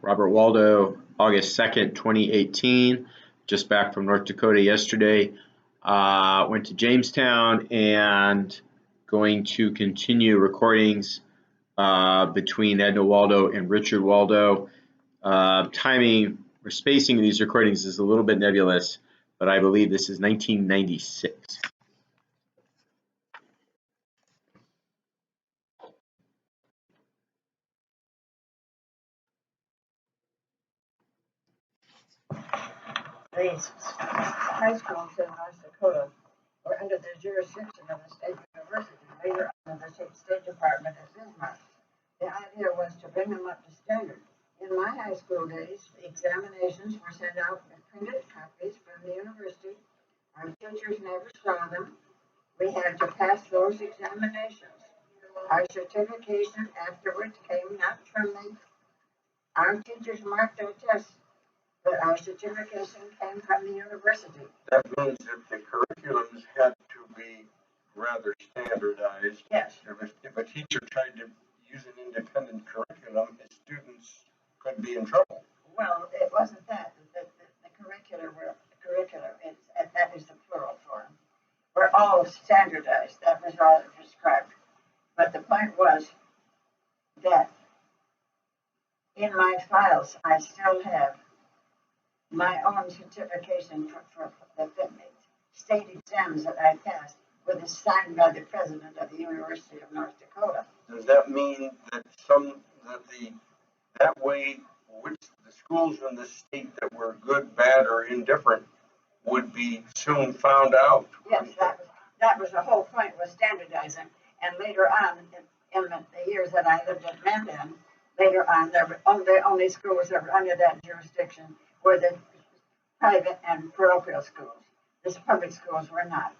Robert Waldo, August 2nd, 2018. Just back from North Dakota yesterday. Went to Jamestown and going to continue recordings between Edna Waldo and Richard Waldo. Timing or spacing of these recordings is a little bit nebulous, but I believe this is 1996. These high schools in North Dakota were under the jurisdiction of the state university, later under the State Department at Bismarck. The idea was to bring them up to standard. In my high school days, the examinations were sent out with printed copies from the university. Our teachers never saw them. We had to pass those examinations. Our certification afterwards came not from me. Our teachers marked our tests, but our certification came from the university. That means that the curriculums had to be rather standardized. Yes. If a teacher tried to use an independent curriculum, his students could be in trouble. Well, it wasn't that. The curricula is, that is the plural form. We're all standardized. That was all it described. But the point was that in my files, I still have my own certification for the state exams that I passed was signed by the president of the University of North Dakota. Does that mean that that way, which the schools in the state that were good, bad, or indifferent would be soon found out? Yes, that was the whole point, was standardizing. And later on, in the years that I lived in Mandan, later on, the only schools that were under that jurisdiction were the private and parochial schools. The public schools were not.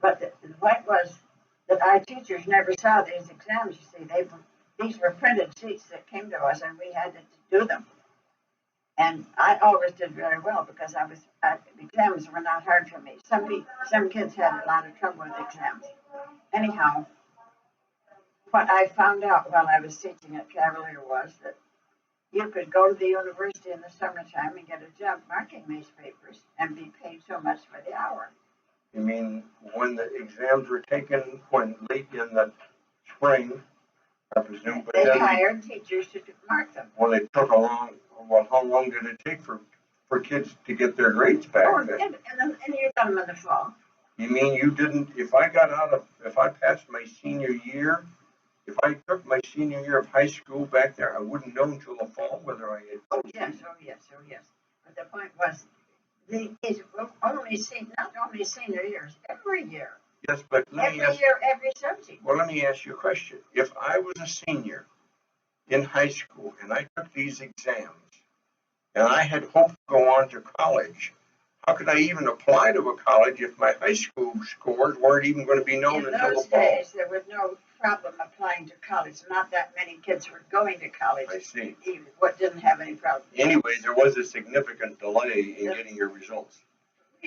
But the point was that our teachers never saw these exams. You see, these were printed sheets that came to us, and we had to do them. And I always did very well because exams were not hard for me. Some kids had a lot of trouble with exams. Anyhow, what I found out while I was teaching at Cavalier was that you could go to the university in the summertime and get a job marking these papers and be paid so much for the hour. You mean when the exams were taken, when late in the spring, I presume? They hired teachers to mark them. Well, it took how long did it take for kids to get their grades back? Oh, and you got them in the fall. You mean you didn't, if I passed my senior year, if I took my senior year of high school back there, I wouldn't know until the fall whether I had. Oh yes. But the point was, these not only senior years, every year. Yes, but every subject. Well, let me ask you a question. If I was a senior in high school and I took these exams and I had hoped to go on to college, how could I even apply to a college if my high school scores weren't even going to be known until the fall? In those days, there was no problem applying to college. Not that many kids were going to college. I see. What didn't have any problem. Anyway, there was a significant delay in getting your results.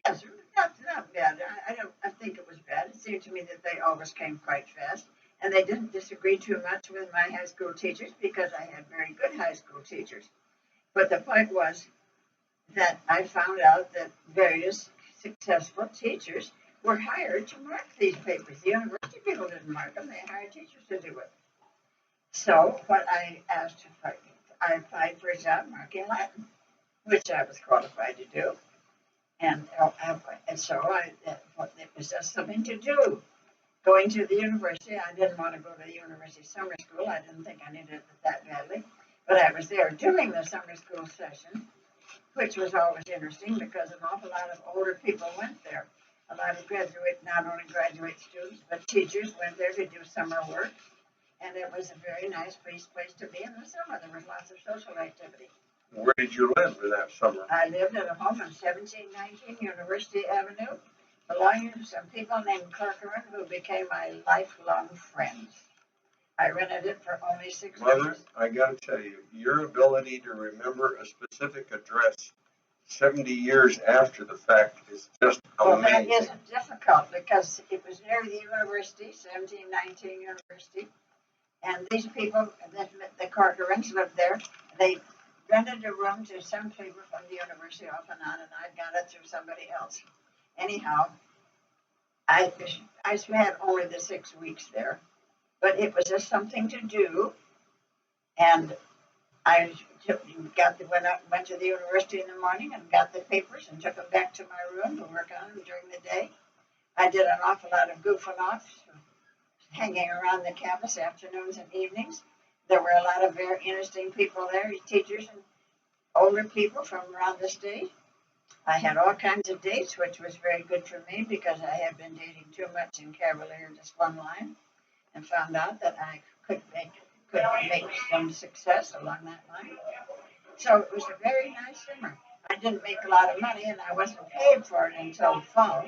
Yes, not bad. I think it was bad. It seemed to me that they always came quite fast. And they didn't disagree too much with my high school teachers because I had very good high school teachers. But the point was that I found out that various successful teachers were hired to mark these papers. The university people didn't mark them. They hired teachers to do it. So what I applied for a job marking Latin, which I was qualified to do. And so it was just something to do. Going to the university, I didn't want to go to the university summer school. I didn't think I needed it that badly. But I was there during the summer school session, which was always interesting because an awful lot of older people went there. A lot of not only graduate students, but teachers went there to do summer work. And it was a very nice place to be in the summer. There was lots of social activity. Where did you live in that summer? I lived at a home on 1719 University Avenue, belonging to some people named Corcoran who became my lifelong friends. I rented it for only 6 months. Mother, I got to tell you, your ability to remember a specific address 70 years after the fact is just amazing. Well, that isn't difficult because it was near the university, 1719 University, and these people, the Corcorans lived there. They rented a room to some people from the university off and on, and I got it through somebody else. Anyhow, I had only the 6 weeks there, but it was just something to do, and I went to the university in the morning and got the papers and took them back to my room to work on them during the day. I did an awful lot of goofing off, hanging around the campus afternoons and evenings. There were a lot of very interesting people there, teachers and older people from around the state. I had all kinds of dates, which was very good for me because I had been dating too much in Cavalier, just one line, and found out that I could make some success along that line. So it was a very nice summer. I didn't make a lot of money, and I wasn't paid for it until fall.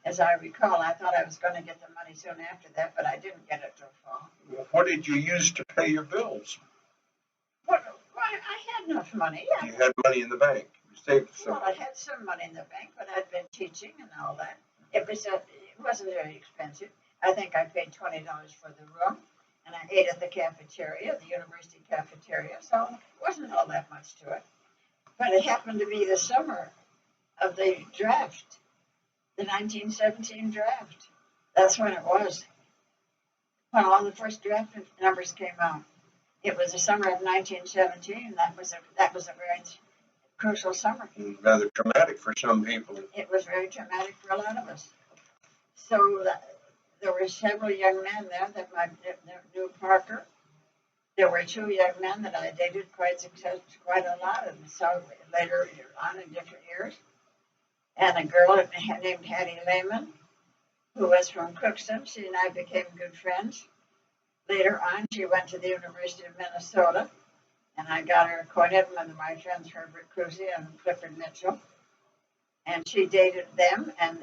As I recall, I thought I was going to get the money soon after that, but I didn't get it till fall. What did you use to pay your bills? Well, I had enough money. You had money in the bank. You saved some. Well, I had some money in the bank, but I'd been teaching and all that. It wasn't very expensive. I think I paid $20 for the room, and I ate at the cafeteria, the university cafeteria, so it wasn't all that much to it. But it happened to be the summer of the draft, the 1917 draft. That's when it was, when all the first draft numbers came out. It was the summer of 1917. That was a very crucial summer. Rather traumatic for some people. It was very traumatic for a lot of us. So there were several young men there that knew Parker. There were 2 young men that I dated quite a lot, and so later on in different years. And a girl named Hattie Lehman, who was from Crookston. She and I became good friends. Later on, she went to the University of Minnesota, and I got her acquainted with my friends Herbert Cruzy and Clifford Mitchell. And she dated them, and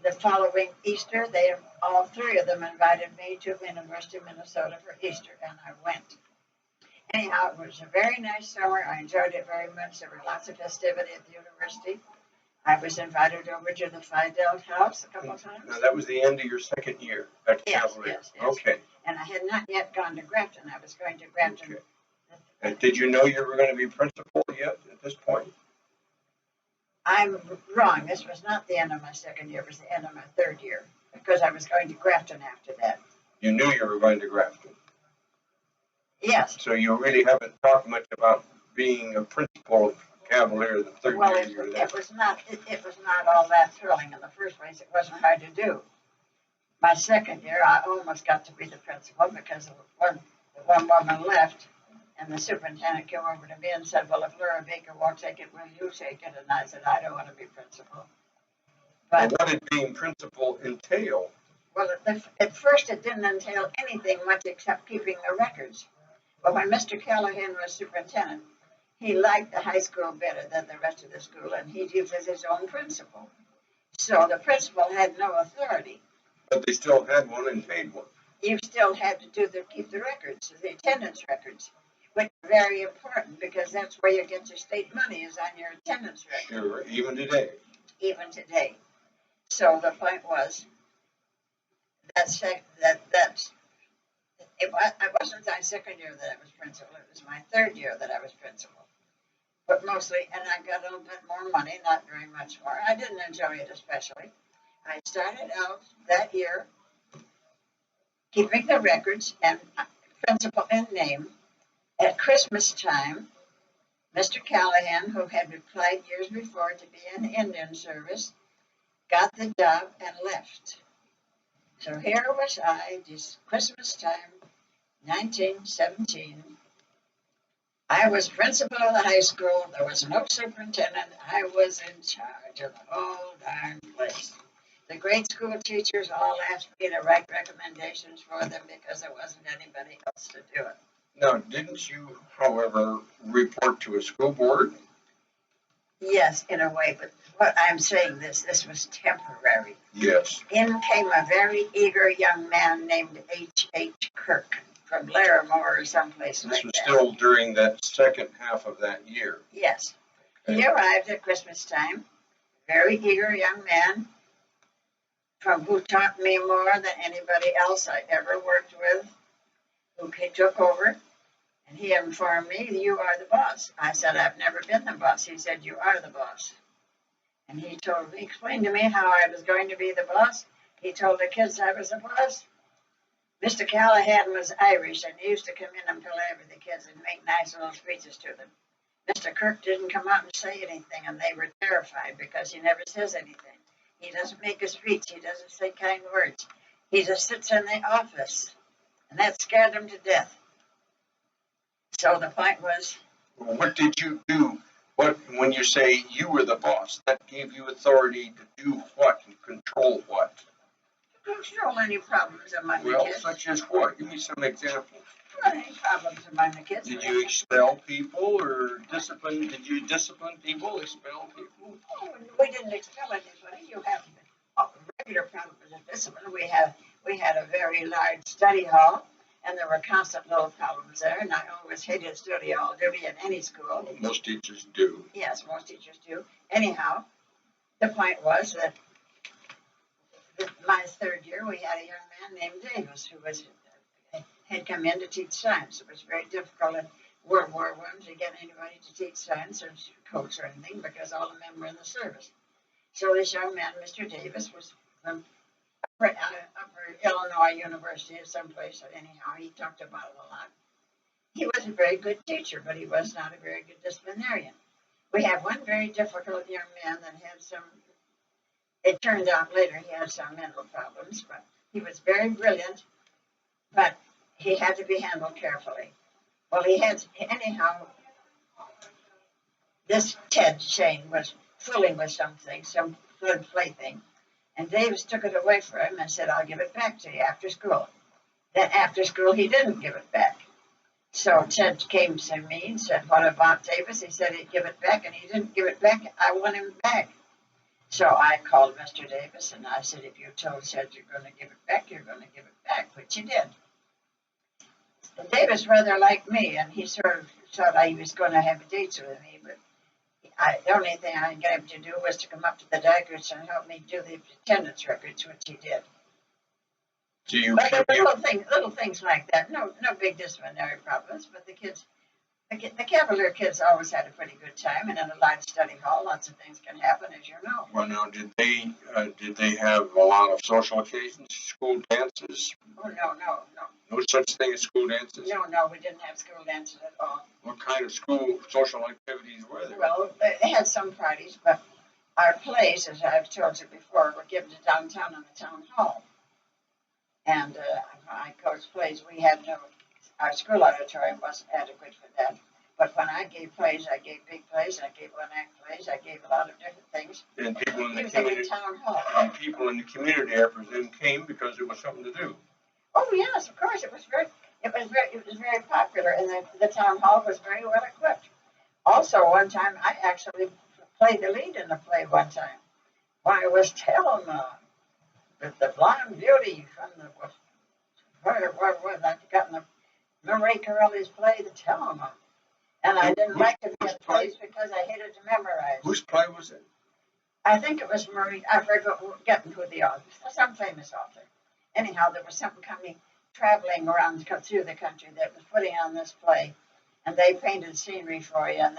the following Easter, all 3 of them invited me to the University of Minnesota for Easter, and I went. Anyhow, it was a very nice summer. I enjoyed it very much. There were lots of festivity at the university. I was invited over to the Fidel house a couple of times. Now, that was the end of your second year at Cavalier. Yes. Okay. And I had not yet gone to Grafton. I was going to Grafton. Okay. And did you know you were going to be principal yet at this point? I'm wrong. This was not the end of my second year. It was the end of my third year because I was going to Grafton after that. You knew you were going to Grafton. Yes. So you really haven't talked much about being a principal of Cavalier the third year you were there. It was not all that thrilling in the first place. It wasn't hard to do. My second year, I almost got to be the principal because one woman left, and the superintendent came over to me and said, "Well, if Laura Baker won't take it, will you take it?" And I said, "I don't want to be principal." But what did being principal entail? Well, at first it didn't entail anything much except keeping the records. But when Mr. Callahan was superintendent, he liked the high school better than the rest of the school, and he was his own principal. So the principal had no authority. But they still had one and paid one. You still had to keep the records, the attendance records, which are very important because that's where you get your state money is on your attendance record. Sure, even today. Even today. So the point was it wasn't my second year that I was principal. It was my third year that I was principal. But mostly, and I got a little bit more money, not very much more. I didn't enjoy it especially. I started out that year keeping the records and principal in name. At Christmas time, Mr. Callahan, who had applied years before to be in the Indian service, got the job and left. So here was I, this Christmas time, 1917. I was principal of the high school. There was no superintendent. I was in charge of the whole darn place. The grade school teachers all asked me to write recommendations for them because there wasn't anybody else to do it. Now, didn't you, however, report to a school board? Yes, in a way, but what I'm saying this was temporary. Yes. In came a very eager young man named H.H. Kirk from Larimore or someplace like that. This was still during that second half of that year. Yes. Okay. He arrived at Christmas time, very eager young man who taught me more than anybody else I ever worked with, who took over. And he informed me, you are the boss. I said, I've never been the boss. He said, you are the boss. And he explained to me how I was going to be the boss. He told the kids I was the boss. Mr. Callahan was Irish, and he used to come in and palaver the kids and make nice little speeches to them. Mr. Kirk didn't come out and say anything, and they were terrified because he never says anything. He doesn't make a speech. He doesn't say kind words. He just sits in the office, and that scared them to death. So the point was, Well, what did you do? When you say you were the boss, that gave you authority to do what and control what? to control any problems among the Well, kids. such as what? Give me some examples. Any problems among the kids. Did you expel people or discipline? Did you discipline people, expel people? Oh, we didn't expel anybody. You have regular problems of discipline. We had a very large study hall, and there were constant little problems there. And I always hated study hall duty in any school. Most teachers do. Yes, most teachers do. Anyhow, the point was that my third year, we had a young man named Davis who had come in to teach science. It was very difficult in World War I to get anybody to teach science or coach or anything because all the men were in the service. So this young man, Mr. Davis, was from upper Illinois University or someplace. Anyhow, he talked about it a lot. He was a very good teacher, but he was not a very good disciplinarian. We had one very difficult young man that had some, it turned out later he had some mental problems, but he was very brilliant, but he had to be handled carefully. Well, anyhow, this Ted Shane was fooling with something, some good plaything, and Davis took it away from him and said, I'll give it back to you after school. Then after school, he didn't give it back. So Ted came to me and said, what about Davis? He said he'd give it back, and he didn't give it back. I want him back. So I called Mr. Davis, and I said, if you told Ted you're going to give it back, you're going to give it back, which he did. And Davis rather liked me, and he sort of thought he was going to have dates with me, but the only thing I could get him to do was to come up to the Dykers and help me do the attendance records, which he did. Do you But there give were little things like that. No big disciplinary problems, but the Cavalier kids always had a pretty good time, and in a large study hall, lots of things can happen, as you know. Well, now, did they have a lot of social occasions, school dances? Oh, no. No such thing as school dances? No, we didn't have school dances at all. What kind of school social activities were there? Well, they had some parties, but our plays, as I've told you before, were given to downtown in the town hall. And I coached plays. Our school auditorium wasn't adequate for that. But when I gave plays, I gave big plays, I gave one-act plays, I gave a lot of different things. And people in the Using the community, town hall. and people in the community, I presume, came because it was something to do. Oh yes, of course. It was very popular, and the town hall was very well equipped. Also, one time I actually played the lead in a play one time. Why, it was Thelma, the blonde beauty from where was I? Got in the Marie Corelli's play, The Thelma. And I didn't like to be in plays because I hated to memorize. Whose play was it? I think it was Marie. I forgot getting who the author, some famous author. Anyhow, there was some company traveling around through the country that was putting on this play, and they painted scenery for you. And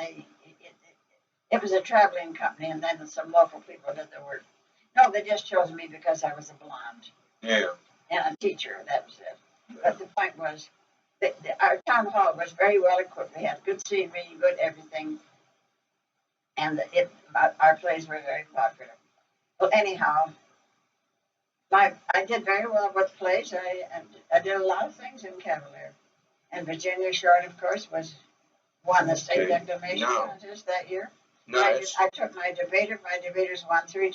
it was a traveling company, and then some local people did the work. No, they just chose me because I was a blonde. Yeah. And a teacher. That was it. But the point was, our town hall was very well equipped. We had good scenery, good everything, and our plays were very popular. Well, anyhow, I did very well with plays. I did a lot of things in Cavalier, and Virginia Short, of course, won the state declamation contest that year. Nice. I took my debater. My debaters won three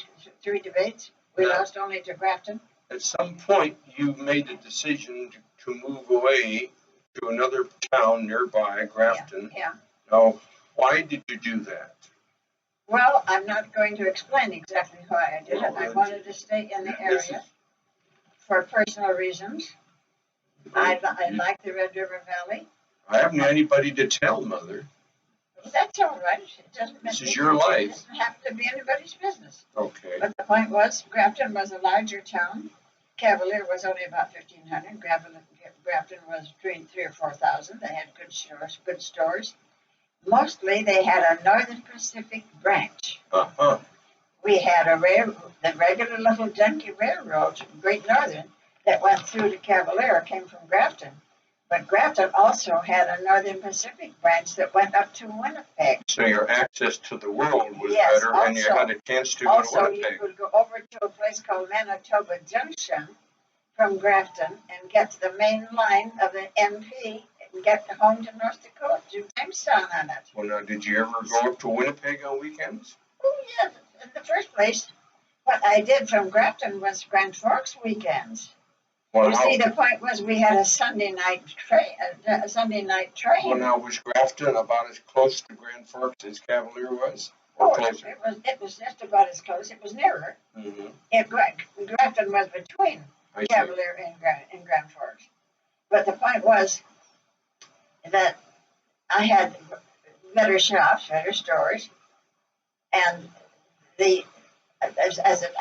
debates. We lost only to Grafton. At some point, you made the decision to move away to another town nearby, Grafton. Yeah. Now, why did you do that? Well, I'm not going to explain exactly why I did it. I wanted to stay in the area for personal reasons. I like the Red River Valley. I haven't had anybody to tell, Mother. Well, that's all right. It doesn't. This is your life. It doesn't have to be anybody's business. Okay. But the point was, Grafton was a larger town. Cavalier was only about 1,500. Grafton was between 3,000 or 4,000. They had good stores, good stores. Mostly they had a Northern Pacific branch. Uh-huh. We had the regular little junky railroad, Great Northern, that went through to Cavalier, came from Grafton. But Grafton also had a Northern Pacific branch that went up to Winnipeg. So your access to the world was Yes, better, and you also- had a chance to go to Also, you Winnipeg. could go over to a place called Manitoba Junction from Grafton and get to the main line of the MP and get home to North Dakota, to Jamestown on it. Well, now, did you ever go up to Winnipeg on weekends? Oh, yeah, in the first place, what I did from Grafton was Grand Forks weekends. Well, You see, the point was we had a Sunday night train. well, now, was Grafton about as close to Grand Forks as Cavalier was? Oh, Or closer? it was just about as close. It was nearer. Mm-hmm. Grafton was between I see. Cavalier and Grand Forks. But the point was that I had better shops, better stores, and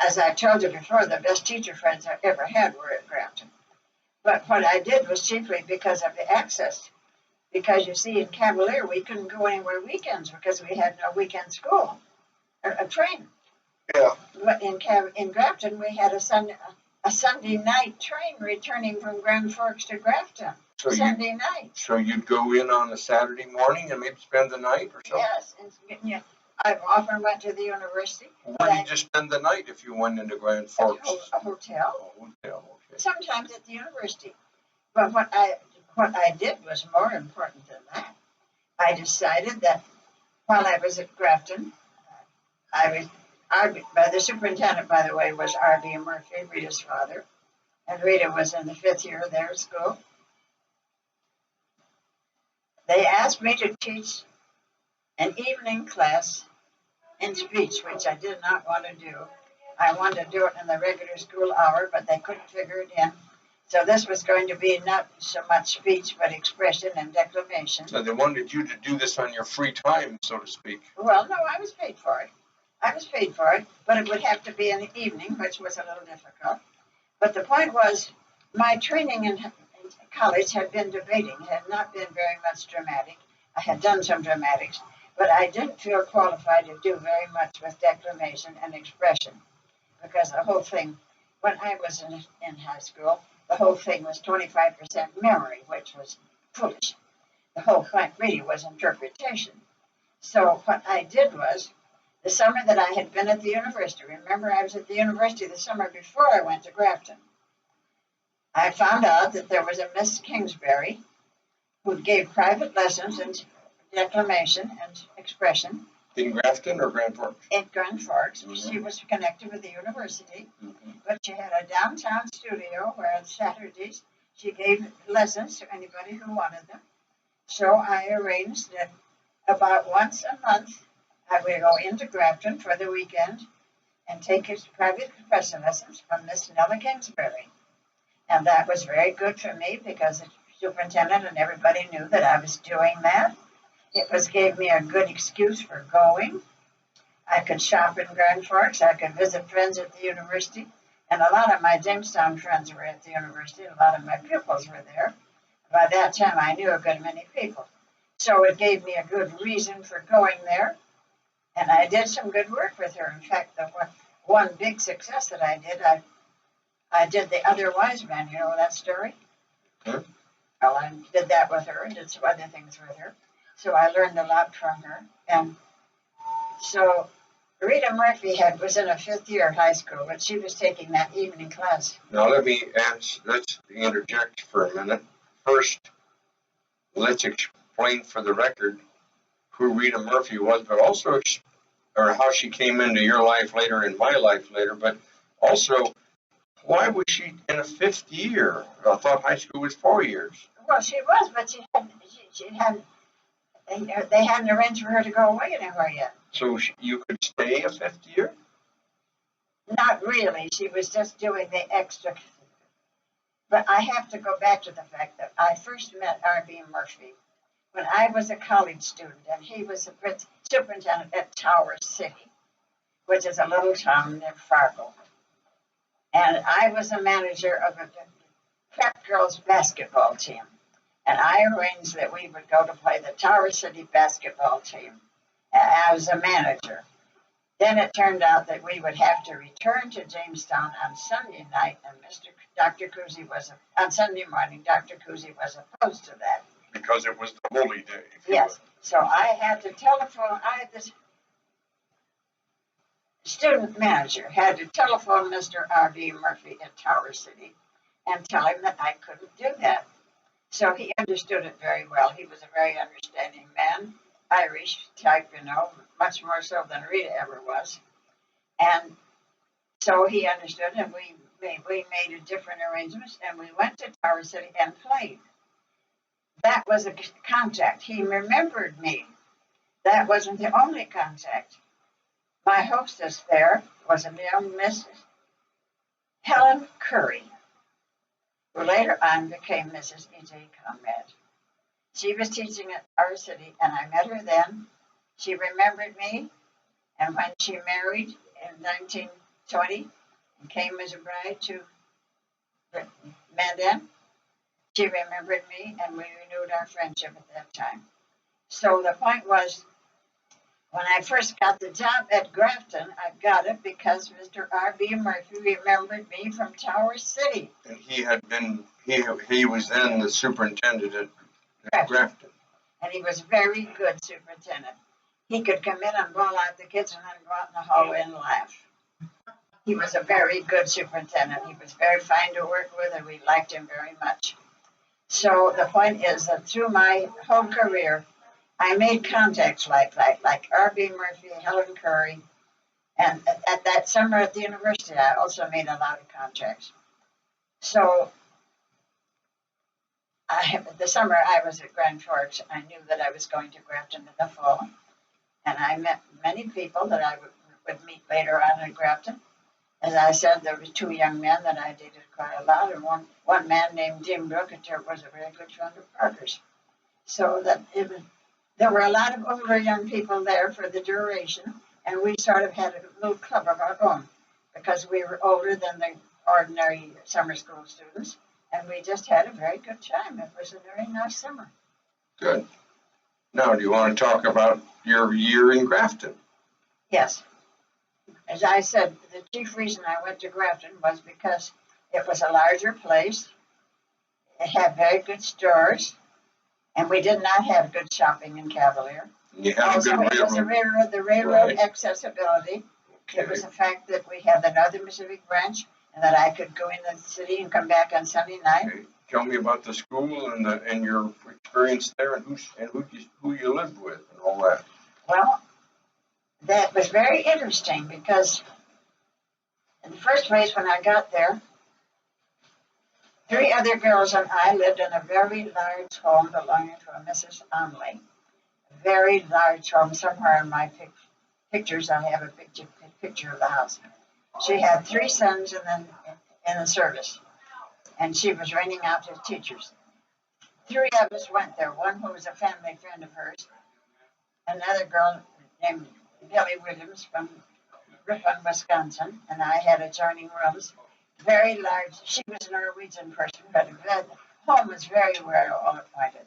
as I told you before, the best teacher friends I ever had were at Grafton. But what I did was chiefly because of the access. Because you see, in Cavalier, we couldn't go anywhere weekends because we had no weekend school, or a train. Yeah. But in Grafton, we had a Sunday night train returning from Grand Forks to Grafton. So Sunday night. So you'd go in on a Saturday morning and maybe spend the night or something? Yes, and I often went to the university. Where did you spend the night if you went into Grand Forks? A hotel. Oh, hotel, okay. Sometimes at the university. But what I did was more important than that. I decided that while I was at Grafton, the superintendent, by the way, was R.B. Murphy, Rita's father, and Rita was in the 5th year of their school. They asked me to teach an evening class in speech, which I did not want to do. I wanted to do it in the regular school hour, but they couldn't figure it in. So this was going to be not so much speech, but expression and declamation. So they wanted you to do this on your free time, so to speak. Well, no, I was paid for it. But it would have to be in the evening, which was a little difficult. But the point was, my training in college had been debating, had not been very much dramatic. I had done some dramatics, but I didn't feel qualified to do very much with declamation and expression, because the whole thing, when I was in high school, the whole thing was 25% memory, which was foolish. The whole point really was interpretation. So what I did was, the summer that I had been at the university, remember I was at the university the summer before I went to Grafton, I found out that there was a Miss Kingsbury who gave private lessons in declamation and expression. In Grafton or Grand Forks? In Grand Forks. Mm-hmm. She was connected with the university, Mm-hmm. but she had a downtown studio where on Saturdays she gave lessons to anybody who wanted them. So I arranged that about once a month I would go into Grafton for the weekend and take his private professor lessons from Miss Nella Kingsbury. And that was very good for me because the superintendent and everybody knew that I was doing that. It gave me a good excuse for going. I could shop in Grand Forks. I could visit friends at the university. And a lot of my Jamestown friends were at the university. A lot of my pupils were there. By that time, I knew a good many people. So it gave me a good reason for going there. And I did some good work with her. In fact, the one big success that I did the Other Wise Man. You know that story? Hmm? Well, I did that with her and did some other things with her. So I learned a lot from her. And so Rita Murphy was in a 5th year of high school, but she was taking that evening class. Now let's interject for a minute. First, let's explain for the record who Rita Murphy was, but also or how she came into your life later and my life later, but also why was she in a 5th year? I thought high school was 4 years. Well, she was, but they hadn't arranged for her to go away anywhere yet. So you could stay a 5th year? Not really. She was just doing the extra. But I have to go back to the fact that I first met R.B. Murphy when I was a college student, and he was the superintendent at Tower City, which is a little town near Fargo. And I was a manager of a prep girls basketball team. And I arranged that we would go to play the Tower City basketball team. I was a manager. Then it turned out that we would have to return to Jamestown on Sunday night, and Dr. Cousy on Sunday morning. Dr. Cousy was opposed to that because it was the holy day. Yes. So I had to telephone. This student manager had to telephone Mr. R.B. Murphy at Tower City and tell him that I couldn't do that. So he understood it very well. He was a very understanding man, Irish type, much more so than Rita ever was. And so he understood, and we made a different arrangements, and we went to Tower City and played. That was a contact. He remembered me. That wasn't the only contact. My hostess there was a young Mrs. Helen Curry, who later on became Mrs. E.J. Conrad. She was teaching at Tower City, and I met her then. She remembered me, and when she married in 1920 and came as a bride to Mandan, she remembered me, and we renewed our friendship at that time. So the point was, when I first got the job at Grafton, I got it because Mr. R.B. Murphy remembered me from Tower City. And he was then the superintendent at Grafton. And he was very good superintendent. He could come in and bawl out the kids and then go out in the hallway and laugh. He was a very good superintendent. He was very fine to work with, and we liked him very much. So the point is that through my whole career, I made contacts like R.B. Murphy, Helen Curry, and at that summer at the university, I also made a lot of contacts. So the summer I was at Grand Forks, I knew that I was going to Grafton in the fall, and I met many people that I would meet later on in Grafton. As I said, there were two young men that I dated quite a lot, and one man named Jim Brookater was a very good friend of Parker's. So that there were a lot of older young people there for the duration, and we sort of had a little club of our own because we were older than the ordinary summer school students, and we just had a very good time. It was a very nice summer. Good. Now, do you want to talk about your year in Grafton? Yes. As I said, the chief reason I went to Grafton was because it was a larger place. It had very good stores, and we did not have good shopping in Cavalier. You had also, a good railroad. The railroad right. Accessibility. Okay. It was the fact that we had the Northern Pacific branch, and that I could go in the city and come back on Sunday night. Okay. Tell me about the school and your experience there, and who you lived with, and all that. Well, that was very interesting because, in the first place, when I got there, 3 other girls and I lived in a very large home belonging to a Mrs. Omley. A very large home. Somewhere in my pictures, I have a picture of the house. She had 3 sons in the service, and she was renting out to teachers. 3 of us went there. One who was a family friend of hers, another girl named Billy Williams from Ripon, Wisconsin, and I had adjoining rooms. Very large. She was a Norwegian person, but the home was very well appointed.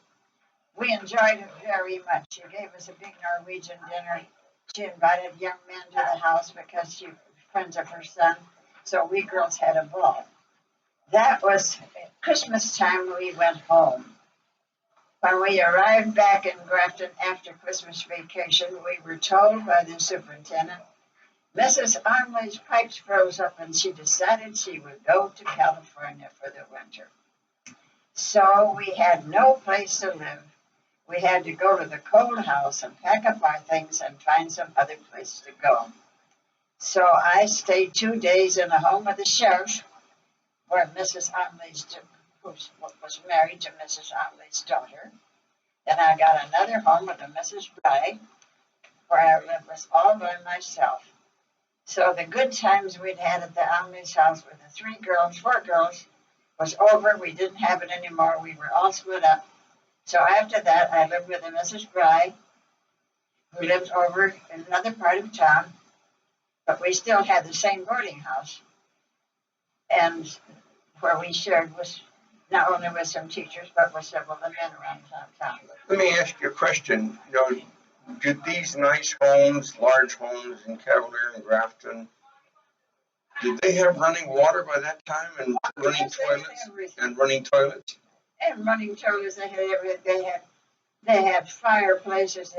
We enjoyed it very much. She gave us a big Norwegian dinner. She invited young men to the house because she was friends of her son. So we girls had a ball. That was Christmas time. We went home. When we arrived back in Grafton after Christmas vacation, we were told by the superintendent, Mrs. Armley's pipes froze up and she decided she would go to California for the winter. So we had no place to live. We had to go to the cold house and pack up our things and find some other place to go. So I stayed 2 days in a home of the sheriff where Mrs. Armley's who was married to Mrs. Omley's daughter. Then I got another home with a Mrs. Bly, where I was all by myself. So the good times we'd had at the Omley's house with the 4 girls, was over. We didn't have it anymore. We were all split up. So after that, I lived with a Mrs. Bly, who lived over in another part of town, but we still had the same boarding house. And where we shared was not only with some teachers, but with several of the men around town. Let me ask you a question. You know, did these nice homes, large homes in Cavalier and Grafton, did they have running water by that time and running Yes, they had toilets? everything. And running toilets? And running toilets, they had everything. They had fireplaces.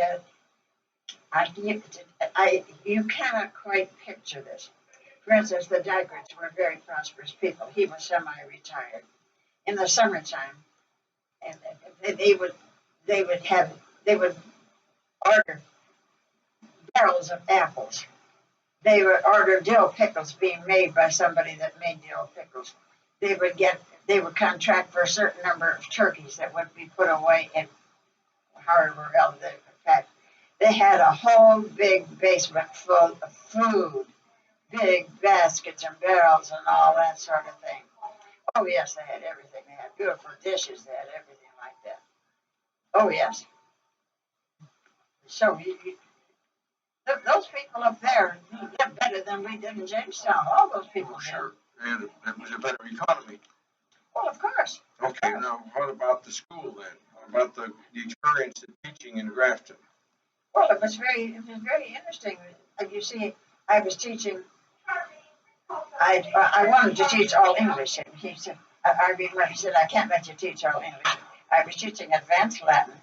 You cannot quite picture this. For instance, the Dykers were very prosperous people. He was semi-retired. In the summertime, and they would order barrels of apples. They would order dill pickles being made by somebody that made dill pickles. They would contract for a certain number of turkeys that would be put away in however else they packed. They had a whole big basement full of food, big baskets and barrels and all that sort of thing. Oh yes, they had everything. They had beautiful dishes. They had everything like that. Oh yes. So those people up there lived better than we did in Jamestown. All those people Oh, did. sure. And it was a better economy. Well, of course. Okay, now what about the school then? What about the experience of teaching in Grafton? Well, it was very interesting. You see, I was teaching. I wanted to teach all English, and he said, I remember he said, I can't let you teach all English. I was teaching advanced Latin,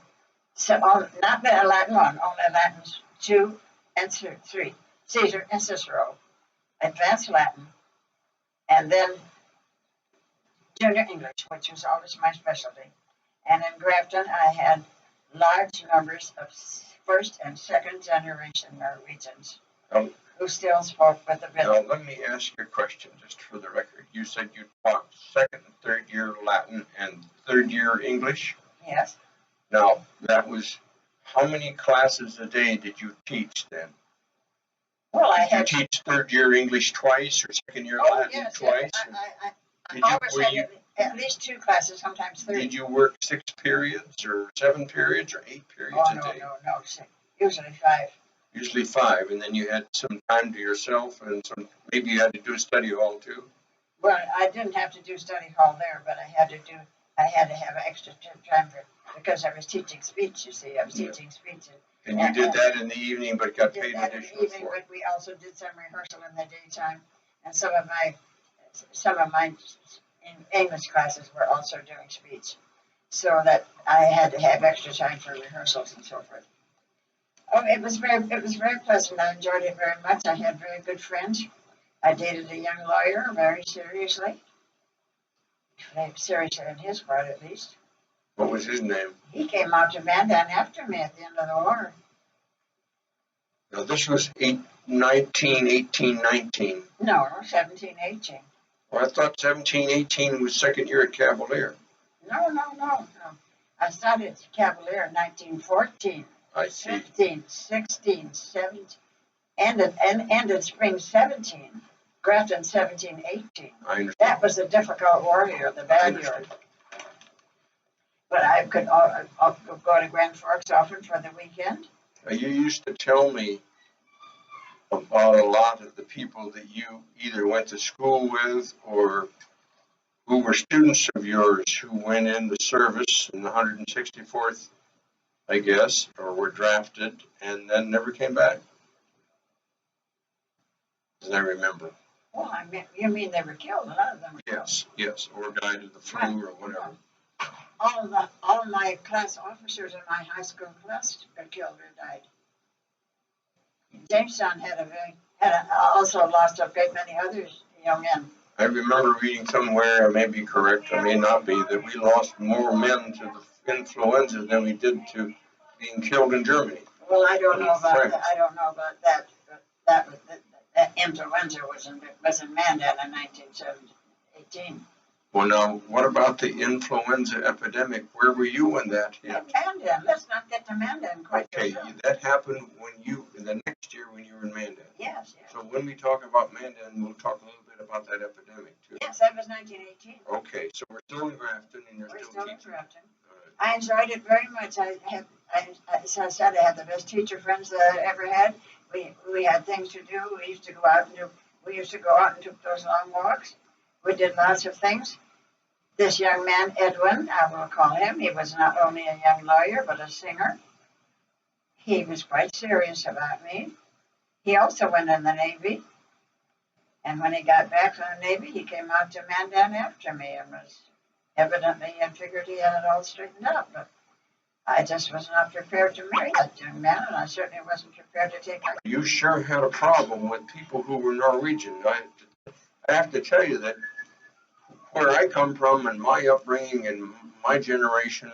so not Latin 1, only Latin 2 and 3, Caesar and Cicero, advanced Latin, and then junior English, which was always my specialty. And in Grafton, I had large numbers of first and second generation Norwegians who still spoke with the Now, village. let me ask you a question just for the record. You said you taught second and third year Latin and third year English? Yes. Now, that was, how many classes a day did you teach then? Well, I Did you had. teach third year English twice or second year Oh, Latin yes, twice? I Did you, always were had you, at least 2 classes, sometimes 3. did you work 6 periods or 7 periods or 8 periods Oh, a no, day? no, usually 5. Usually 5, and then you had some time to yourself and maybe you had to do a study hall too? Well, I didn't have to do study hall there, but I had to have extra time because I was teaching speech, you see. I was teaching speech. And you did that in the evening, but got Did paid that in additional the evening, for it? but we also did some rehearsal in the daytime. And some of my English classes were also doing speech. So that I had to have extra time for rehearsals and so forth. Oh, it was very pleasant. I enjoyed it very much. I had very good friends. I dated a young lawyer very seriously. Seriously on his part, at least. What was his name? He came out to Mandan after me at the end of the war. Now, this was 1819. No, 17, 18. Well, I thought 17, 18 was second year at Cavalier. No. I started Cavalier in 1914. I see. 15, 16, 17, ended spring 17. Grafton 17, 18. I understand. That was a difficult war year, the bad year. But I could go to Grand Forks often for the weekend. You used to tell me about a lot of the people that you either went to school with or who were students of yours who went in the service in the 164th, I guess, or were drafted and then never came back. As I remember. Well, you mean they were killed? A lot of them were killed. Yes, or died of the flu or whatever. All my class officers in my high school class got killed or died. Jamestown also lost a great many others young men. I remember reading somewhere, I may be correct, I may not be, that we lost more men to the influenza than we did to being killed in Germany. Well, I don't know about that. But that influenza was in Mandan in 1918. Well, now, what about the influenza epidemic? Where were you when that hit? Mandan. Let's not get to Mandan quite Okay, so soon. that happened the next year when you were in Mandan. Yes. So when we talk about Mandan, we'll talk a little bit about that epidemic too. Yes, that was 1918. Okay, so we're still in Grafton and you're We're still still in teaching. Grafton. All right. I enjoyed it very much. As I said, I had the best teacher friends that I ever had. We had things to do. We used to go out and do those long walks. We did lots of things. This young man, Edwin, I will call him, he was not only a young lawyer, but a singer. He was quite serious about me. He also went in the Navy. And when he got back from the Navy, he came out to Mandan after me and was evidently, he had figured he had it all straightened out. But I just was not prepared to marry that young man, and I certainly wasn't prepared to take a... You sure had a problem with people who were Norwegian. I have to tell you that where I come from and my upbringing and my generation,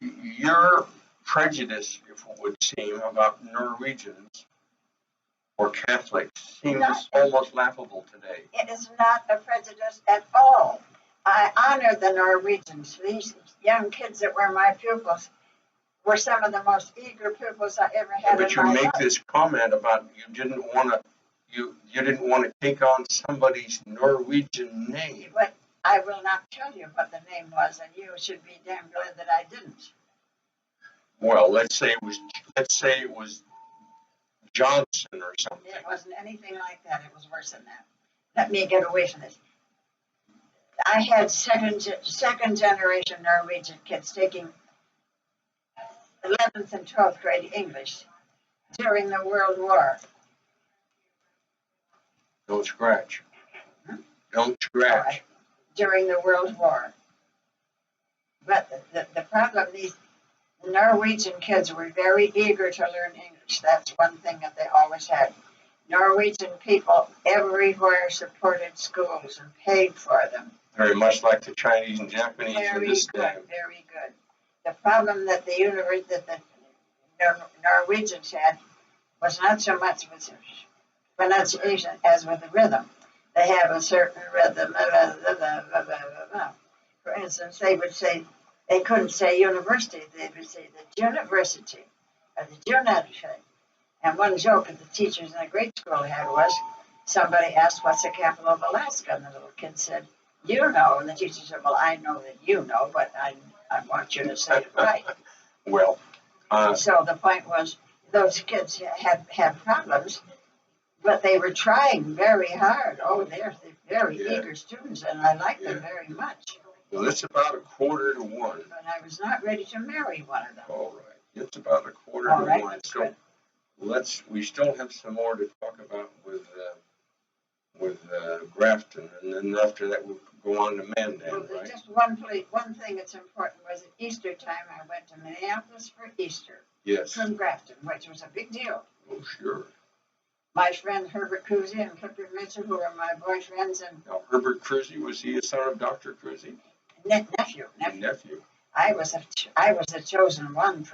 your prejudice, if it would seem, about Norwegians or Catholics seems almost laughable today. It is not a prejudice at all. I honor the Norwegians. These young kids that were my pupils were some of the most eager pupils I ever had But in you my make life. this comment about you didn't want to take on somebody's Norwegian name. But I will not tell you what the name was, and you should be damn glad that I didn't. Well, let's say it was Johnson or something. It wasn't anything like that. It was worse than that. Let me get away from this. I had second generation Norwegian kids taking 11th and 12th grade English during the World War. Don't scratch. Hmm? Don't scratch. Right. During the World War. But the problem, these Norwegian kids were very eager to learn English. That's one thing that they always had. Norwegian people everywhere supported schools and paid for them. Very much like the Chinese and Japanese in this day. Very good. The problem that the Norwegians had was not so much with pronunciation as with the rhythm. They have a certain rhythm. For instance, they would say, they couldn't say university, they would say the university, or the university. And one joke that the teachers in the grade school had was, somebody asked, what's the capital of Alaska? And the little kid said, you know. And the teacher said, well, I know that you know, but I want you to say it right. Well, so the point was, those kids had problems, but they were trying very hard. Oh, they're very eager students, and I like them very much. Well, it's about 1:45. But I was not ready to marry one of them. All right. It's about 1:45. All right, that's so good. We still have some more to talk about with Grafton, and then after that we'll go on to Mandan, Well, right? just one thing that's important was at Easter time, I went to Minneapolis for Easter. Yes. From Grafton, which was a big deal. Oh, sure. My friend Herbert Cruzy and Clifford Mitchell, who were my boyfriends, and Now, Herbert Cruzy, was he a son of Dr. Cruzy? nephew. I was the chosen one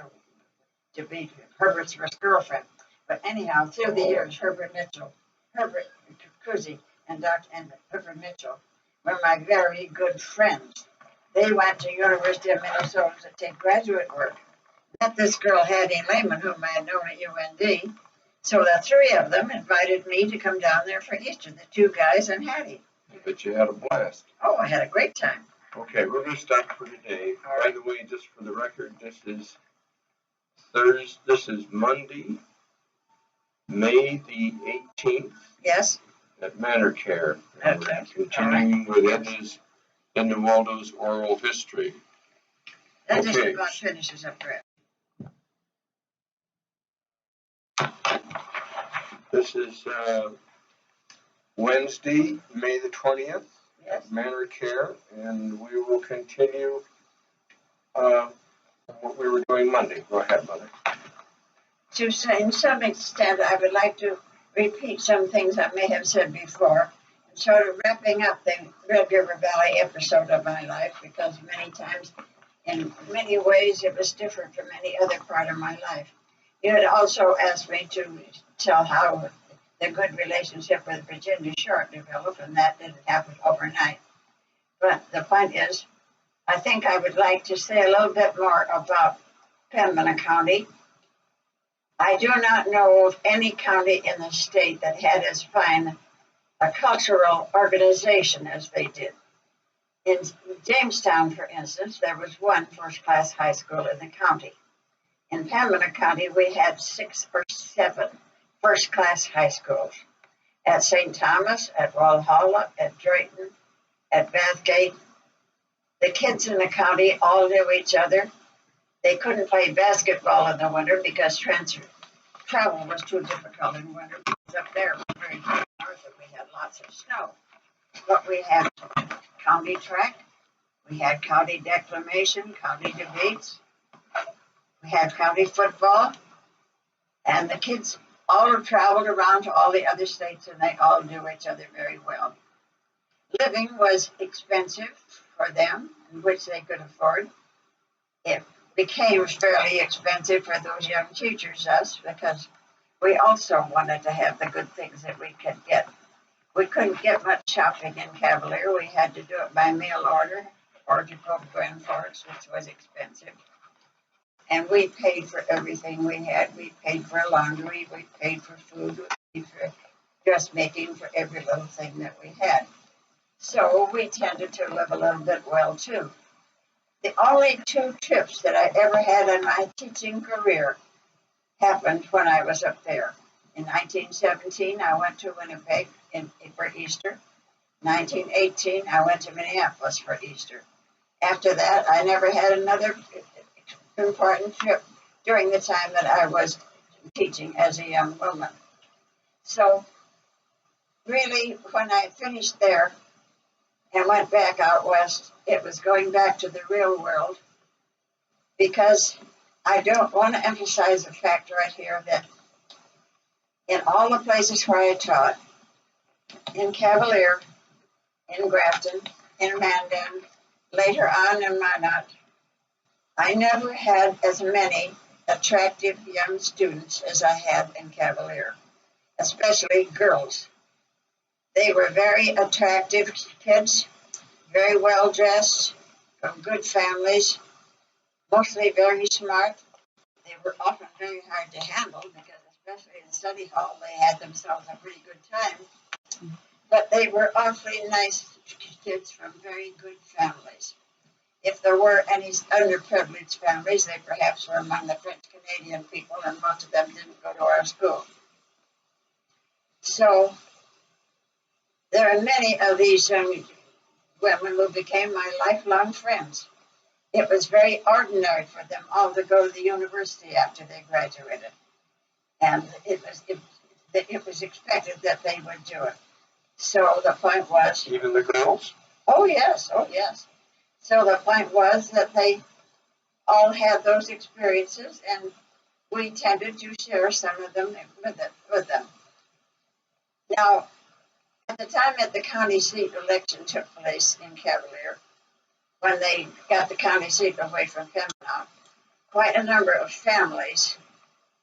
to be Herbert's first girlfriend. But anyhow, through the years, Herbert Cruzy and Herbert Mitchell were my very good friends. They went to University of Minnesota to take graduate work. Met this girl, Hattie Lehman, whom I had known at UND. So the three of them invited me to come down there for Easter, the two guys and Hattie. I bet you had a blast. Oh, I had a great time. Okay, we're going to stop for today. All By right. the way, just for the record, this is Monday, May the 18th Yes? at Manor Care. And Okay. we're continuing with Edna Waldo's oral history. That just Okay. about finishes up there. This is Wednesday, May the 20th. Yes. Manor Care, and we will continue what we were doing Monday. Go ahead, Mother. To some extent, I would like to repeat some things I may have said before, and sort of wrapping up the Red River Valley episode of my life, because many times, in many ways, it was different from any other part of my life. You had also asked me to tell how the good relationship with Virginia Short developed, and that didn't happen overnight. But the point is, I think I would like to say a little bit more about Pembina County. I do not know of any county in the state that had as fine a cultural organization as they did. In Jamestown, for instance, there was one first-class high school in the county. In Pembina County, we had 6 or 7 first-class high schools. At St. Thomas, at Walhalla, at Drayton, at Bathgate. The kids in the county all knew each other. They couldn't play basketball in the winter because travel was too difficult in winter. Because up there, very far north, and we had lots of snow. But we had county track, we had county declamation, county debates, we had county football, and the kids all traveled around to all the other states, and they all knew each other very well. Living was expensive for them, which they could afford. It became fairly expensive for those young teachers, us, because we also wanted to have the good things that we could get. We couldn't get much shopping in Cavalier. We had to do it by mail order or to go to Grand Forks, which was expensive. And we paid for everything we had. We paid for laundry, we paid for food, we paid for dressmaking, for every little thing that we had. So we tended to live a little bit well too. The only 2 trips that I ever had in my teaching career happened when I was up there. In 1917, I went to Winnipeg for Easter. 1918, I went to Minneapolis for Easter. After that, I never had another important trip during the time that I was teaching as a young woman. So really, when I finished there and went back out west, it was going back to the real world, because I don't want to emphasize the fact right here that in all the places where I taught, in Cavalier, in Grafton, in Mandan, later on in Minot, I never had as many attractive young students as I had in Cavalier, especially girls. They were very attractive kids, very well dressed, from good families, mostly very smart. They were often very hard to handle because, especially in study hall, they had themselves a pretty good time. But they were awfully nice kids from very good families. If there were any underprivileged families, they perhaps were among the French Canadian people, and most of them didn't go to our school. So there are many of these young women who became my lifelong friends. It was very ordinary for them all to go to the university after they graduated, and it was expected that they would do it. So the point was, Even the girls? oh yes, oh yes. So the point was that they all had those experiences, and we tended to share some of them with them. Now, at the time that the county seat election took place in Cavalier, when they got the county seat away from Pembina, quite a number of families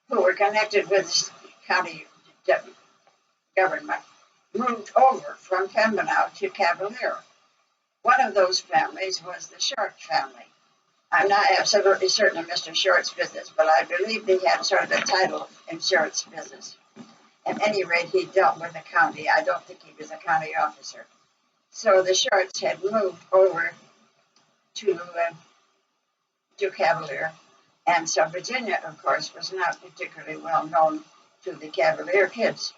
who were connected with county government moved over from Pembina to Cavalier. One of those families was the Short family. I'm not absolutely certain of Mr. Short's business, but I believe he had sort of a title in Short's business. At any rate, he dealt with the county. I don't think he was a county officer. So the Shorts had moved over to Cavalier. And so Virginia, of course, was not particularly well known to the Cavalier kids.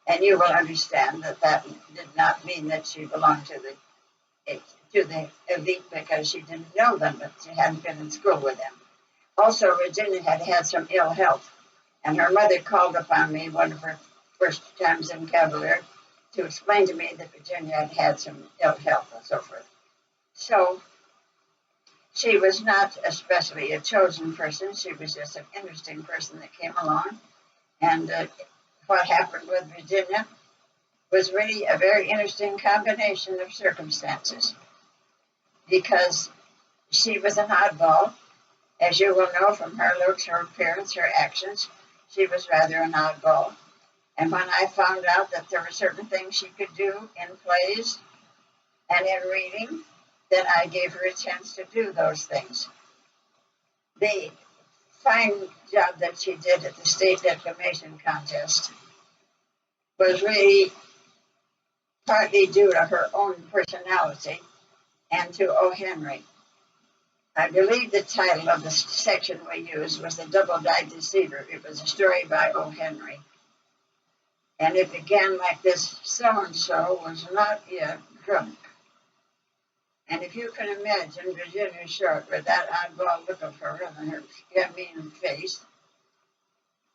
And you will understand that that did not mean that she belonged to the elite because she didn't know them, but she hadn't been in school with them. Also, Virginia had had some ill health, and her mother called upon me one of her first times in Cavalier to explain to me that Virginia had had some ill health and so forth. So she was not especially a chosen person. She was just an interesting person that came along. And what happened with Virginia was really a very interesting combination of circumstances, because she was an oddball. As you will know from her looks, her appearance, her actions, she was rather an oddball. And when I found out that there were certain things she could do in plays and in reading, then I gave her a chance to do those things. The fine job that she did at the state declamation contest was really partly due to her own personality and to O. Henry. I believe the title of the section we used was The Double-Dyed Deceiver. It was a story by O. Henry. And it began like this: so-and-so was not yet drunk. And if you can imagine Virginia Short with that oddball look of her and her mean face,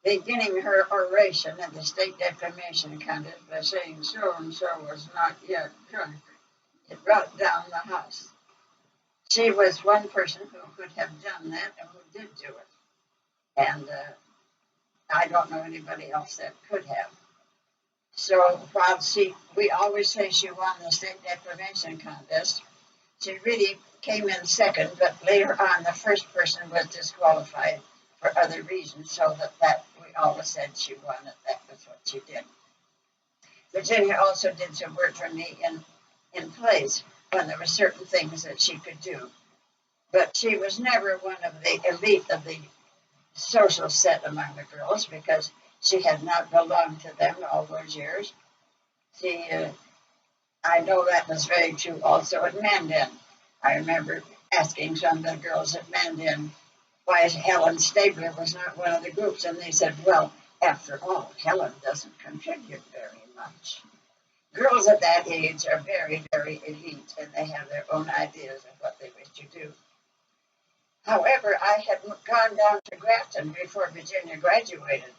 beginning her oration at the state declamation contest by saying so and so was not yet drunk, it brought down the house. She was one person who could have done that and who did do it. And I don't know anybody else that could have. So while we always say she won the state declamation contest, she really came in second, but later on the first person was disqualified for other reasons, so that we always said she won it. That was what she did. Virginia also did some work for me in plays when there were certain things that she could do. But she was never one of the elite of the social set among the girls because she had not belonged to them all those years. I know that was very true also at Mandan. I remember asking some of the girls at Mandan why Helen Stabler was not one of the groups, and they said, well, after all, Helen doesn't contribute very much. Girls at that age are very, very elite, and they have their own ideas of what they wish to do. However, I had gone down to Grafton before Virginia graduated,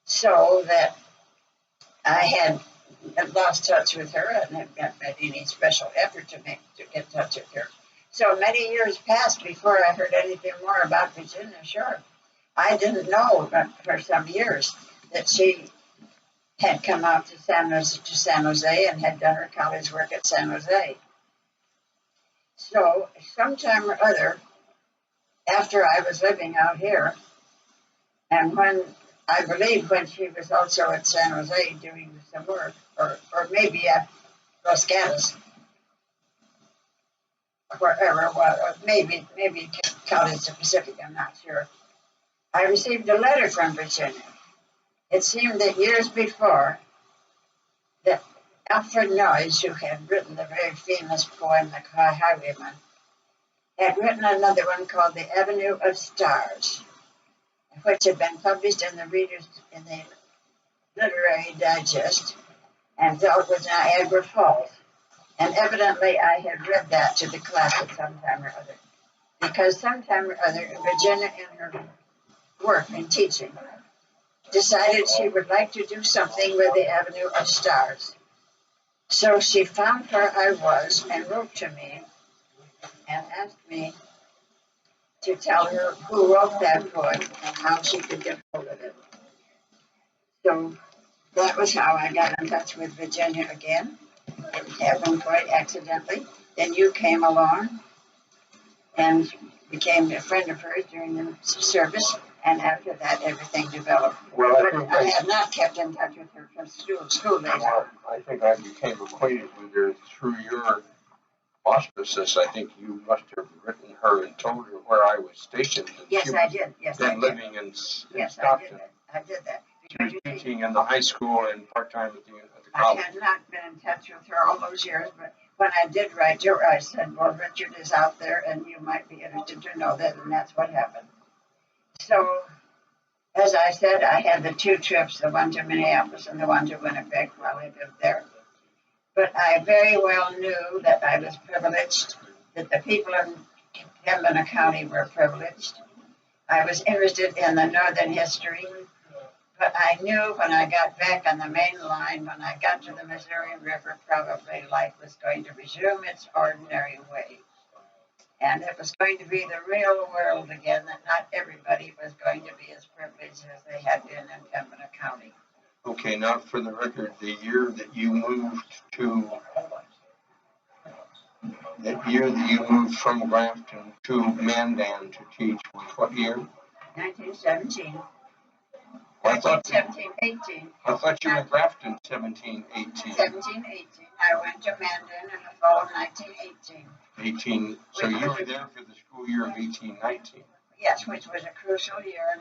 so that I had lost touch with her and had not made any special effort to get in touch with her. So many years passed before I heard anything more about Virginia Short. I didn't know for some years that she had come out to San Jose and had done her college work at San Jose. So sometime or other, after I was living out here, and I believe when she was also at San Jose doing some work, or maybe at Los Gatos, wherever it was, or maybe College of Pacific, I'm not sure. I received a letter from Virginia. It seemed that years before, that Alfred Noyes, who had written the very famous poem, The Highwayman, had written another one called The Avenue of Stars, which had been published in the Literary Digest and dealt with Niagara Falls. And evidently I had read that to the class at some time or other. Because sometime or other, Virginia, in her work in teaching, decided she would like to do something with the Avenue of Stars. So she found where I was and wrote to me and asked me to tell her who wrote that poem and how she could get hold of it. So that was how I got in touch with Virginia again. It happened quite accidentally. Then you came along and became a friend of hers during the service, and after that, everything developed. Well, but I had not kept in touch with her from school days. Well, I think I became acquainted with her through your auspices. I think you must have written her and told her where I was stationed. And yes, I did. Yes, I did. Living in yes, Stockton. I did that. She was teaching in the high school and part-time at the college. I had not been in touch with her all those years, but when I did write her, I said, well, Richard is out there and you might be interested to know that, and that's what happened. So, as I said, I had the two trips, the one to Minneapolis and the one to Winnipeg while I lived there. But I very well knew that I was privileged, that the people in Pembina County were privileged. I was interested in the Northern history, but I knew when I got back on the main line, when I got to the Missouri River, probably life was going to resume its ordinary way. And it was going to be the real world again, that not everybody was going to be as privileged as they had been in Pembina County. Okay, now for the record, the year that you moved from Grafton to Mandan to teach was what year? 1917. I thought 18. I thought you were in Grafton 17, 18. 17, 18. I went to Mandan in the fall of 1918. 18. So you were there for the school year of 18, 19. Yes, which was a crucial year in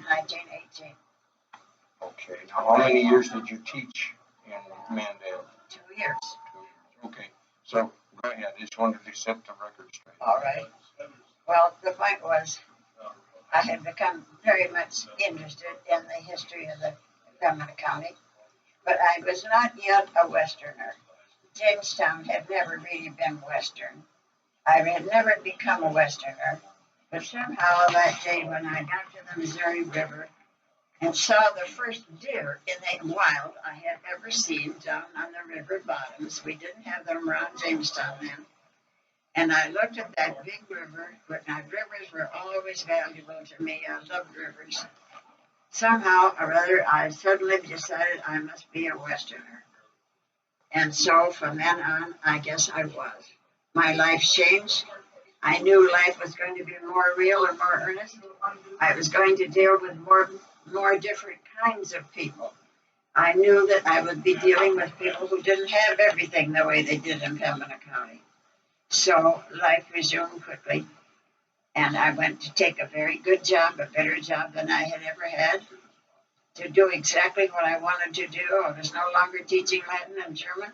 1918. Okay. Now, how many years did you teach in Mandan? 2 years. 2 years. Okay. So go ahead. I just wanted to set the record straight. All right. Well, the point was, I had become very much interested in the history of the Pembina County, but I was not yet a Westerner. Jamestown had never really been Western. I had never become a Westerner, but somehow that day when I got to the Missouri River and saw the first deer in the wild I had ever seen down on the river bottoms. We didn't have them around Jamestown then. And I looked at that big river, but my rivers were always valuable to me. I loved rivers. Somehow or other, I suddenly decided I must be a Westerner. And so from then on, I guess I was. My life changed. I knew life was going to be more real and more earnest. I was going to deal with more different kinds of people. I knew that I would be dealing with people who didn't have everything the way they did in Pembina County. So life resumed quickly, and I went to take a very good job, a better job than I had ever had, to do exactly what I wanted to do. I was no longer teaching Latin and German.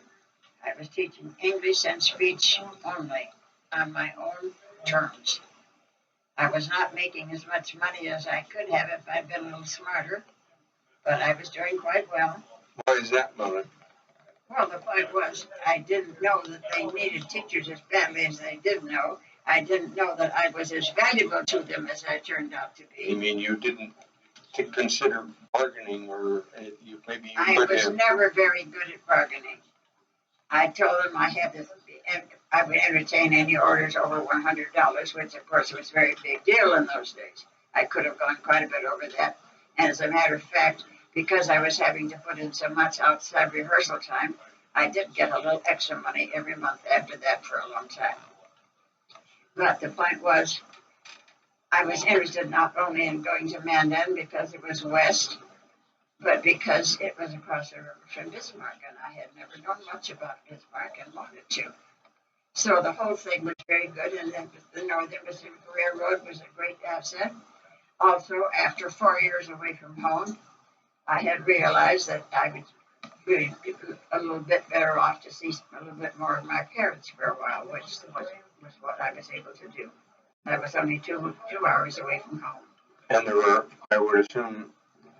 I was teaching English and speech only on my own terms. I was not making as much money as I could have if I'd been a little smarter, but I was doing quite well. Why is that, Mother? Well, the point was, I didn't know that they needed teachers as badly as they did know. I didn't know that I was as valuable to them as I turned out to You be. mean you didn't consider bargaining, or maybe you I could was have? never very good at bargaining. I told them I had this, and I would entertain any orders over $100, which of course was a very big deal in those days. I could have gone quite a bit over that. And as a matter of fact, because I was having to put in so much outside rehearsal time, I did get a little extra money every month after that for a long time. But the point was, I was interested not only in going to Mandan because it was west, but because it was across the river from Bismarck, and I had never known much about Bismarck and wanted to. So the whole thing was very good, and then the Northern Pacific Railroad was a great asset. Also, after 4 years away from home, I had realized that I would really be a little bit better off to see a little bit more of my parents for a while, which was what I was able to do. I was only two hours away from home. And there were, I would assume,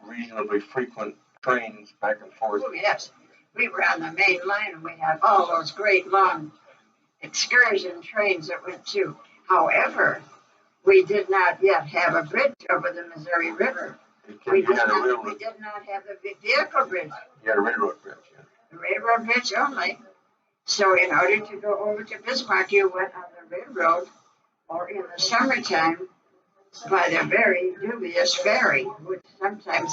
reasonably frequent trains back and forth. Oh, yes. We were on the main line, and we had all those great long excursion trains that went through. However, we did not yet have a bridge over the Missouri River. We did not have the big vehicle bridge. You had a railroad bridge, yeah. The railroad bridge only. So in order to go over to Bismarck, you went on the railroad, or in the summertime, by the very dubious ferry, which sometimes.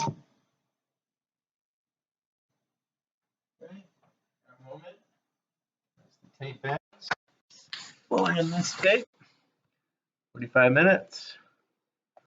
Okay, a moment. Tape back. We'll end this tape. 45 minutes.